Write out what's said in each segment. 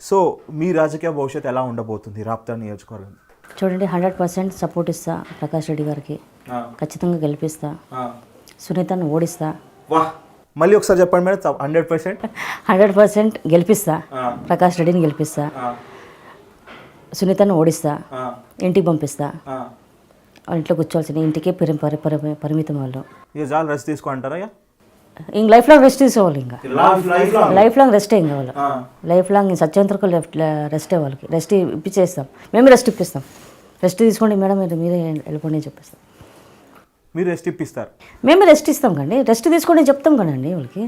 So మీ రాజకీయ భవిష్యత్తు ఎలా ఉండబోతుంది రాప్తా నియోజకవర్గం? చూడండి 100% సపోర్ట్ ఇస్తా ప్రకాష్ రెడ్డి గారికి, ఖచ్చితంగా గెలిపిస్తా, సునీతను ఓడిస్తా. వాహ్, మళ్ళీ ఒకసారి చెప్పండి మేడం. 100% గెలిపిస్తా, ప్రకాష్ రెడ్డిని గెలిపిస్తా, సునీతను ఓడిస్తా, ఇంటికి పంపిస్తా. వాళ్ళ ఇంట్లో కూర్చోవాల్సిన ఇంటికే పరిమితం వాళ్ళు. ఇక చాలు రెస్ట్ తీసుకుంటారా? ఇంక లైఫ్ లాంగ్ రెస్ట్ తీసుకోవాలి. ఇంకా లైఫ్ లాంగ్ రెస్టే ఇంకా వాళ్ళు. లైఫ్ లాంగ్ సత్యంతరకు రెస్టే వాళ్ళకి. రెస్ట్ ఇప్పించేస్తాం, మేము రెస్ట్ ఇప్పిస్తాం. రెస్ట్ తీసుకోండి మేడం, మీరే వెళ్ళిపోండి చెప్పేస్తాం. మీరు రెస్ట్ ఇప్పిస్తారు, మేము రెస్ట్ ఇస్తాం కండి. రెస్ట్ తీసుకోండి చెప్తాం కదండి వాళ్ళకి.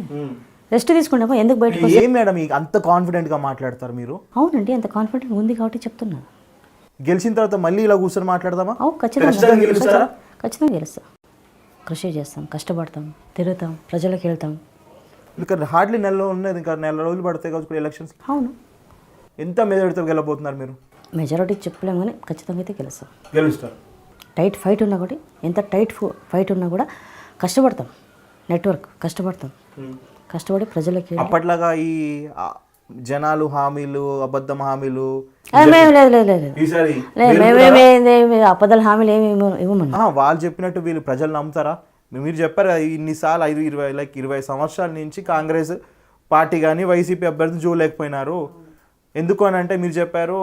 రెస్ట్ తీసుకోండి, ఎందుకు బయటకు ఏం మేడం అంత కాన్ఫిడెంట్గా మాట్లాడతారు మీరు? అవునండి, అంత కాన్ఫిడెంట్ ఉంది కాబట్టి చెప్తున్నా. గెలిచిన తర్వాత మళ్ళీ ఇలా కూర్చొని మాట్లాడదామా? ఖచ్చితంగా గెలుస్తాం. కృషి చేస్తాం, కష్టపడతాం, తిరుగుతాం, ప్రజలకు వెళ్తాం. ఇంకా హార్డ్లీ నెలలో ఉన్నది, ఇంకా నెల రోజులు పడతాయి కాబట్టి ఎలక్షన్స్. అవును. ఎంత మెజారిటీతో గెలబోతున్నారు మీరు? మెజారిటీ చెప్పలేము కానీ ఖచ్చితంగా అయితే గెలుస్తారు. టైట్ ఫైట్ ఉన్నా కూడా, ఎంత టైట్ ఫైట్ ఉన్నా కూడా కష్టపడతాం. నెట్వర్క్ కష్టపడతాం, కష్టపడి ప్రజలకి. అప్పట్లాగా ఈ జనాలు హామీలు, అబద్ధం హామీలు అబద్ధాల హామీలు ఏమి ఇవ్వమని వాళ్ళు చెప్పినట్టు వీళ్ళు ప్రజలు నమ్ముతారా? మీరు చెప్పారు ఇన్నిసార్లు 20 సంవత్సరాల నుంచి కాంగ్రెస్ పార్టీ కానీ వైసీపీ అభ్యర్థి చూడలేకపోయినారు. ఎందుకు అని అంటే మీరు చెప్పారు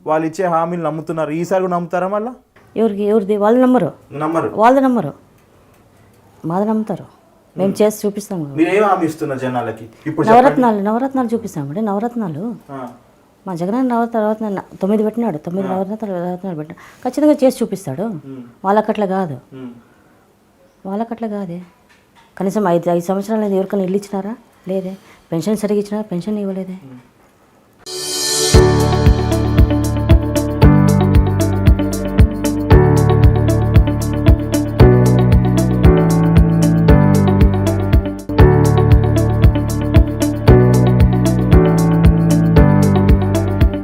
వాళ్ళు ఇచ్చే హామీలు నమ్ముతున్నారు. ఈసారి కూడా నమ్ముతారా? మళ్ళీ ఎవరిది వాళ్ళు నమ్మరు, వాళ్ళది నమ్మరు, మాది నమ్ముతారు. మేము చేసి చూపిస్తాము. జనాలకి నవరత్నాలు చూపిస్తామండి. నవరత్నాలు మా జగన్ నవరత్నాలు 9 పెట్టినాడు. 9 నవరత్నాలు పెట్టినాడు. ఖచ్చితంగా చేసి చూపిస్తాడు. వాళ్ళకట్లా కాదే. కనీసం 5 సంవత్సరాలు ఎవరికైనా ఇల్లు ఇచ్చినారా? లేదే. పెన్షన్ సరిగ్గా ఇచ్చినారా? పెన్షన్ ఇవ్వలేదే.